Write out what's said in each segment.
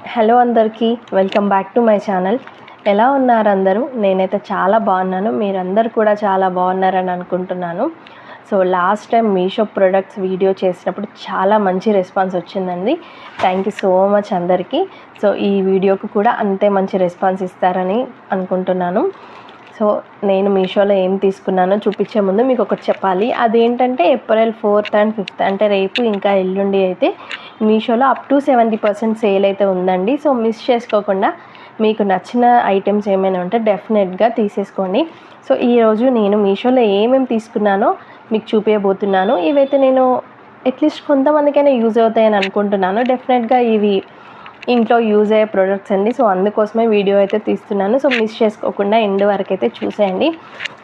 Hello అందరికీ, welcome back to my channel. ఎలా ఉన్నారు అందరూ? నేనైతే చాలా బాగున్నాను. మీరందరూ కూడా చాలా బాగున్నారని అనుకుంటున్నాను. So last time Meesho products video చేసినప్పుడు చాలా మంచి రెస్పాన్స్ వచ్చిందండి. థ్యాంక్ యూ సో మచ్ అందరికీ. సో ఈ వీడియోకి కూడా అంతే మంచి రెస్పాన్స్ ఇస్తారని అనుకుంటున్నాను. సో నేను మీషోలో ఏం తీసుకున్నానో చూపించే ముందు మీకు ఒకటి చెప్పాలి. అదేంటంటే April 4th and 5th అంటే రేపు ఇంకా ఎల్లుండి అయితే మీషోలో అప్ టు 70% సేల్ అయితే ఉందండి. సో మిస్ చేసుకోకుండా మీకు నచ్చిన ఐటమ్స్ ఏమైనా ఉంటే డెఫినెట్గా తీసేసుకోండి. సో ఈరోజు నేను మీషోలో ఏమేమి తీసుకున్నానో మీకు చూపించబోతున్నాను. ఇవైతే నేను అట్లీస్ట్ కొంతమందికైనా యూజ్ అవుతాయని అనుకుంటున్నాను. డెఫినెట్గా ఇవి ఇంట్లో యూజ్ అయ్యే ప్రొడక్ట్స్ అండి. సో అందుకోసమే వీడియో అయితే తీస్తున్నాను. సో మిస్ చేసుకోకుండా ఎండ్ వరకు అయితే చూసేయండి.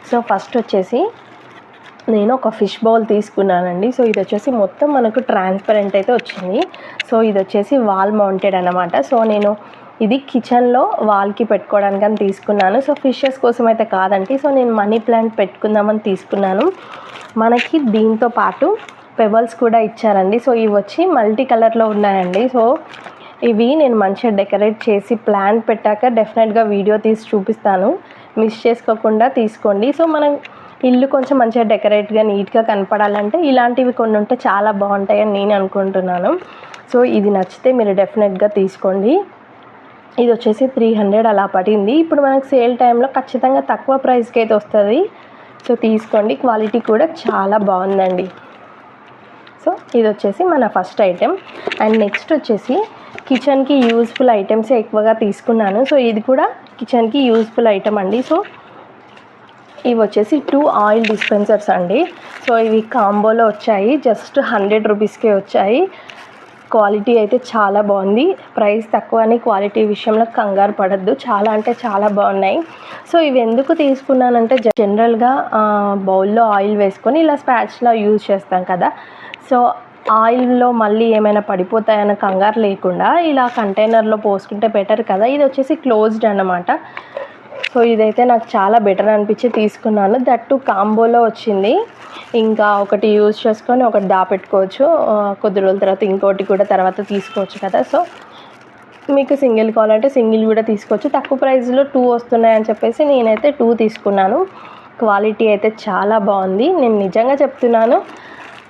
సో ఫస్ట్ వచ్చేసి నేను ఒక ఫిష్ బౌల్ తీసుకున్నానండి. సో ఇది వచ్చేసి మొత్తం మనకు ట్రాన్స్పరెంట్ అయితే వచ్చింది. సో ఇది వచ్చేసి వాల్ మౌంటెడ్ అన్నమాట. సో నేను ఇది కిచెన్లో వాల్కి పెట్టుకోవడానికి అని తీసుకున్నాను. సో ఫిషెస్ కోసం అయితే కాదండి. సో నేను మనీ ప్లాంట్ పెట్టుకుందామని తీసుకున్నాను. మనకి దీంతో పాటు పెబల్స్ కూడా ఇచ్చారండి. సో ఇవి వచ్చి మల్టీ కలర్లో ఉన్నాయండి. సో ఇవి నేను మంచిగా డెకరేట్ చేసి ప్లాంట్ పెట్టాక డెఫినెట్గా వీడియో తీసి చూపిస్తాను. మిస్ చేసుకోకుండా తీసుకోండి. సో మనం ఇల్లు కొంచెం మంచిగా డెకరేట్గా నీట్గా కనపడాలంటే ఇలాంటివి కొన్ని ఉంటే చాలా బాగుంటాయని నేను అనుకుంటున్నాను. సో ఇది నచ్చితే మీరు డెఫినెట్గా తీసుకోండి. ఇది వచ్చేసి 300 అలా పడింది. ఇప్పుడు మనకు సేల్ టైంలో ఖచ్చితంగా తక్కువ ప్రైస్కి అయితే వస్తుంది. సో తీసుకోండి. క్వాలిటీ కూడా చాలా బాగుందండి. సో ఇది వచ్చేసి మన ఫస్ట్ ఐటెం. అండ్ నెక్స్ట్ వచ్చేసి కిచెన్కి యూజ్ఫుల్ ఐటమ్స్ ఎక్కువగా తీసుకున్నాను. సో ఇది కూడా కిచెన్కి యూజ్ఫుల్ ఐటమ్ అండి. సో ఇవి వచ్చేసి 2 ఆయిల్ డిస్పెన్సర్స్ అండి. సో ఇవి కాంబోలో వచ్చాయి. జస్ట్ 100 రూపీస్కే వచ్చాయి. క్వాలిటీ అయితే చాలా బాగుంది. ప్రైస్ తక్కువ అని క్వాలిటీ విషయంలో కంగారు పడద్దు. చాలా అంటే చాలా బాగున్నాయి. సో ఇవి ఎందుకు తీసుకున్నానంటే జనరల్గా బౌల్లో ఆయిల్ వేసుకొని ఇలా స్పాచ్లా యూజ్ చేస్తాం కదా. సో ఆయిల్లో మళ్ళీ ఏమైనా పడిపోతాయన్న కంగారు లేకుండా ఇలా కంటైనర్లో పోసుకుంటే బెటర్ కదా. ఇది వచ్చేసి క్లోజ్డ్ అన్నమాట. సో ఇదైతే నాకు చాలా బెటర్ అనిపించి తీసుకున్నాను. దట్టు కాంబోలో వచ్చింది. ఇంకా ఒకటి యూజ్ చేసుకొని ఒకటి దాపెట్టుకోవచ్చు. కొద్ది రోజుల తర్వాత ఇంకోటి కూడా తర్వాత తీసుకోవచ్చు కదా. సో మీకు సింగిల్ కావాలంటే సింగిల్ కూడా తీసుకోవచ్చు. తక్కువ ప్రైస్లో 2 వస్తున్నాయని చెప్పేసి నేనైతే 2 తీసుకున్నాను. క్వాలిటీ అయితే చాలా బాగుంది. నేను నిజంగా చెప్తున్నాను,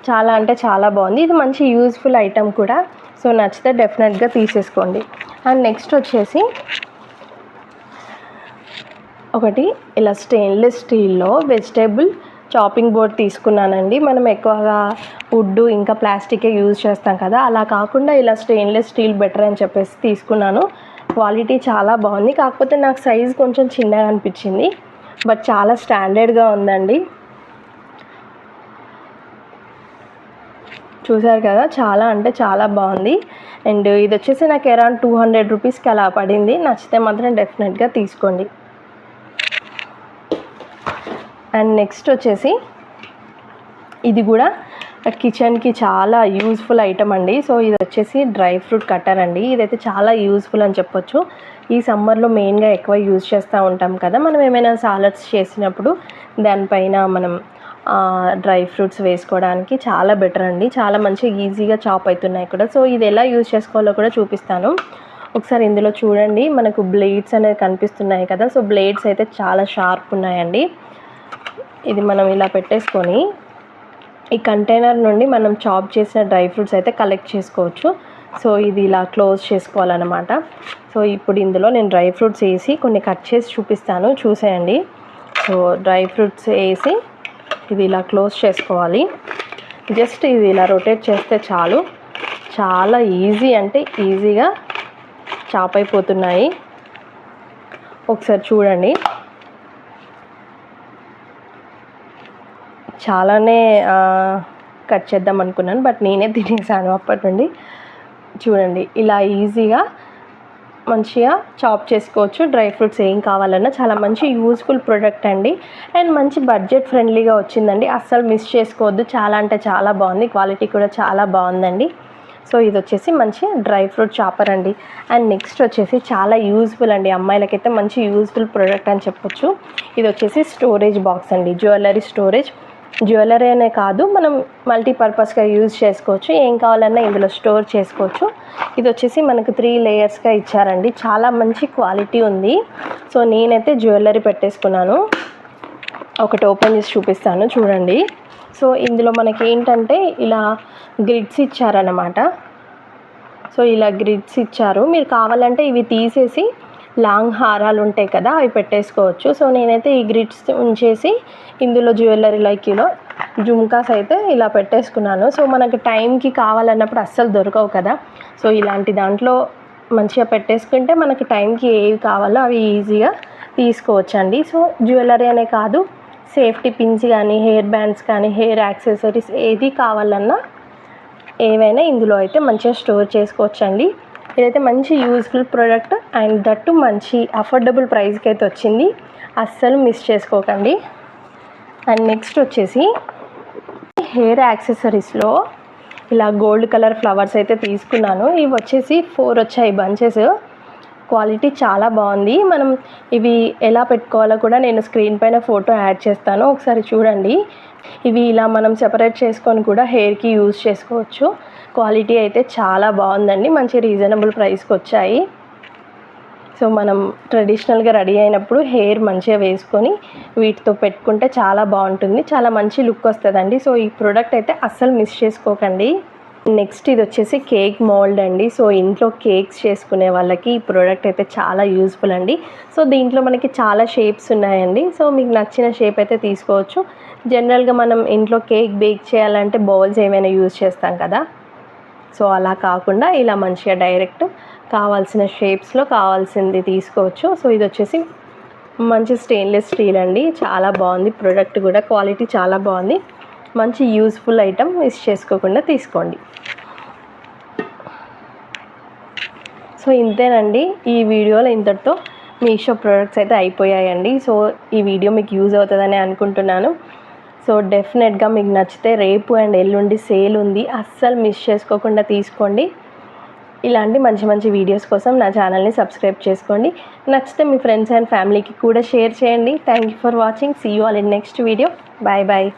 చాలా అంటే చాలా బాగుంది. ఇది మంచి యూజ్ఫుల్ ఐటమ్ కూడా. సో నచ్చితే డెఫినెట్గా తీసేసుకోండి. అండ్ నెక్స్ట్ వచ్చేసి ఒకటి ఇలా స్టెయిన్లెస్ స్టీల్లో వెజిటేబుల్ చాపింగ్ బోర్డ్ తీసుకున్నానండి. మనం ఎక్కువగా వుడ్ ఇంకా ప్లాస్టికే యూజ్ చేస్తాం కదా. అలా కాకుండా ఇలా స్టెయిన్లెస్ స్టీల్ బెటర్ అని చెప్పేసి తీసుకున్నాను. క్వాలిటీ చాలా బాగుంది. కాకపోతే నాకు సైజ్ కొంచెం చిన్నగా అనిపించింది. బట్ చాలా స్టాండర్డ్గా ఉందండి. చూసారు కదా, చాలా అంటే చాలా బాగుంది. అండ్ ఇది వచ్చేసి నాకు అరౌండ్ 200 రూపీస్కి అలా పడింది. నచ్చితే మాత్రం డెఫినెట్గా తీసుకోండి. అండ్ నెక్స్ట్ వచ్చేసి ఇది కూడా కిచెన్కి చాలా యూజ్ఫుల్ ఐటమ్ అండి. సో ఇది వచ్చేసి డ్రై ఫ్రూట్ కట్టర్ అండి. ఇదైతే చాలా యూజ్ఫుల్ అని చెప్పొచ్చు. ఈ సమ్మర్లో మెయిన్గా ఎక్కువ యూజ్ చేస్తూ ఉంటాం కదా. మనం ఏమైనా సాలడ్స్ చేసినప్పుడు దానిపైన మనం డ్రై ఫ్రూట్స్ వేసుకోవడానికి చాలా బెటర్ అండి. చాలా మంచిగా ఈజీగా చాప్ అవుతున్నాయి కూడా. సో ఇది ఎలా యూజ్ చేసుకోవాలో కూడా చూపిస్తాను. ఒకసారి ఇందులో చూడండి, మనకు బ్లేడ్స్ అనేవి కనిపిస్తున్నాయి కదా. సో బ్లేడ్స్ అయితే చాలా షార్ప్ ఉన్నాయండి. ఇది మనం ఇలా పెట్టేసుకొని ఈ కంటైనర్ నుండి మనం చాప్ చేసిన డ్రై ఫ్రూట్స్ అయితే కలెక్ట్ చేసుకోవచ్చు. సో ఇది ఇలా క్లోజ్ చేసుకోవాలన్నమాట. సో ఇప్పుడు ఇందులో నేను డ్రై ఫ్రూట్స్ వేసి కొన్ని కట్ చేసి చూపిస్తాను, చూసేయండి. సో డ్రై ఫ్రూట్స్ వేసి ఇది ఇలా క్లోజ్ చేసుకోవాలి. జస్ట్ ఇది ఇలా రొటేట్ చేస్తే చాలు. చాలా ఈజీ అంటే ఈజీగా చాప్ అయిపోతున్నాయి. ఒకసారి చూడండి. చాలానే కట్ చేద్దాం అనుకున్నాను, బట్ నేనే తినేసాను అప్పటి నుండి. చూడండి, ఇలా ఈజీగా మంచిగా చాప్ చేసుకోవచ్చు. డ్రై ఫ్రూట్స్ ఏం కావాలన్నా చాలా మంచి యూజ్ఫుల్ ప్రోడక్ట్ అండి. అండ్ మంచి బడ్జెట్ ఫ్రెండ్లీగా వచ్చిందండి. అస్సలు మిస్ చేసుకోవద్దు. చాలా అంటే చాలా బాగుంది. క్వాలిటీ కూడా చాలా బాగుందండి. సో ఇది వచ్చేసి మంచి డ్రై ఫ్రూట్ చాపర్ అండి. అండ్ నెక్స్ట్ వచ్చేసి చాలా యూజ్ఫుల్ అండి. అమ్మాయిలకైతే మంచి యూజ్ఫుల్ ప్రోడక్ట్ అని చెప్పొచ్చు. ఇది వచ్చేసి స్టోరేజ్ బాక్స్ అండి, జ్యువెలరీ స్టోరేజ్. జ్యువెలరీ అనే కాదు, మనం మల్టీపర్పస్గా యూజ్ చేసుకోవచ్చు. ఏం కావాలన్నా ఇందులో స్టోర్ చేసుకోవచ్చు. ఇది వచ్చేసి మనకు 3 లేయర్స్గా ఇచ్చారండి. చాలా మంచి క్వాలిటీ ఉంది. సో నేనైతే జ్యువెలరీ పెట్టేసుకున్నాను. ఒకటి ఓపెన్ చేసి చూపిస్తాను చూడండి. సో ఇందులో మనకి ఏంటంటే ఇలా గ్రిడ్స్ ఇచ్చారన్నమాట. సో ఇలా గ్రిడ్స్ ఇచ్చారు. మీరు కావాలంటే ఇవి తీసేసి లాంగ్ హారాలు ఉంటాయి కదా, అవి పెట్టేసుకోవచ్చు. సో నేనైతే ఈ గ్రిడ్స్ ఉంచేసి ఇందులో జ్యువెలరీ లైక్ ఇలా జుమ్కాస్ అయితే ఇలా పెట్టేసుకున్నాను. సో మనకు టైంకి కావాలన్నప్పుడు అస్సలు దొరకవు కదా. సో ఇలాంటి దాంట్లో మంచిగా పెట్టేసుకుంటే మనకు టైంకి ఏవి కావాలో అవి ఈజీగా తీసుకోవచ్చండి. సో జ్యువెలరీ అనే కాదు, సేఫ్టీ పిన్స్ కానీ, హెయిర్ బ్యాండ్స్ కానీ, హెయిర్ యాక్సెసరీస్ ఏది కావాలన్నా ఏవైనా ఇందులో అయితే మంచిగా స్టోర్ చేసుకోవచ్చండి. ఇదైతే మంచి యూజ్ఫుల్ ప్రోడక్ట్ అండ్ దట్టు మంచి అఫోర్డబుల్ ప్రైస్కి అయితే వచ్చింది. అస్సలు మిస్ చేసుకోకండి. అండ్ నెక్స్ట్ వచ్చేసి హెయిర్ యాక్సెసరీస్లో ఇలా గోల్డ్ కలర్ ఫ్లవర్స్ అయితే తీసుకున్నాను. ఇవి వచ్చేసి 4 వచ్చాయి బంచెస్. క్వాలిటీ చాలా బాగుంది. మనం ఇవి ఎలా పెట్టుకోవాలో కూడా నేను స్క్రీన్ పైన ఫోటో యాడ్ చేస్తాను, ఒకసారి చూడండి. ఇవి ఇలా మనం సెపరేట్ చేసుకొని కూడా హెయిర్కి యూజ్ చేసుకోవచ్చు. క్వాలిటీ అయితే చాలా బాగుందండి. మంచి రీజనబుల్ ప్రైస్కి వచ్చాయి. సో మనం ట్రెడిషనల్గా రెడీ అయినప్పుడు హెయిర్ మంచిగా వేసుకొని వీటితో పెట్టుకుంటే చాలా బాగుంటుంది. చాలా మంచి లుక్ వస్తుందండి. సో ఈ ప్రోడక్ట్ అయితే అస్సలు మిస్ చేసుకోకండి. నెక్స్ట్ ఇది వచ్చేసి కేక్ మోల్డ్ అండి. సో ఇంట్లో కేక్స్ చేసుకునే వాళ్ళకి ఈ ప్రోడక్ట్ అయితే చాలా యూస్ఫుల్ అండి. సో దీంట్లో మనకి చాలా షేప్స్ ఉన్నాయండి. సో మీకు నచ్చిన షేప్ అయితే తీసుకోవచ్చు. జనరల్గా మనం ఇంట్లో కేక్ బేక్ చేయాలంటే బౌల్స్ ఏమైనా యూజ్ చేస్తాం కదా. సో అలా కాకుండా ఇలా మంచిగా డైరెక్ట్ కావాల్సిన షేప్స్లో కావాల్సింది తీసుకోవచ్చు. సో ఇది వచ్చేసి మంచి స్టెయిన్లెస్ స్టీల్ అండి. చాలా బాగుంది ప్రోడక్ట్ కూడా, క్వాలిటీ చాలా బాగుంది. మంచి యూస్ఫుల్ ఐటమ్, మిస్ చేసుకోకుండా తీసుకోండి. సో ఇంతేనండి, ఈ వీడియోలో ఇంతటితో మీషో ప్రోడక్ట్స్ అయితే అయిపోయాయండి. సో ఈ వీడియో మీకు యూజ్ అవుతుందని అనుకుంటున్నాను. సో డెఫినెట్గా మీకు నచ్చితే రేపు అండ్ ఎల్లుండి సేల్ ఉంది, అస్సలు మిస్ చేసుకోకుండా తీసుకోండి. ఇలాంటి మంచి మంచి వీడియోస్ కోసం నా ఛానల్ని సబ్స్క్రైబ్ చేసుకోండి. నచ్చితే మీ ఫ్రెండ్స్ అండ్ ఫ్యామిలీకి కూడా షేర్ చేయండి. Thank you for watching. See you all in next video. Bye bye.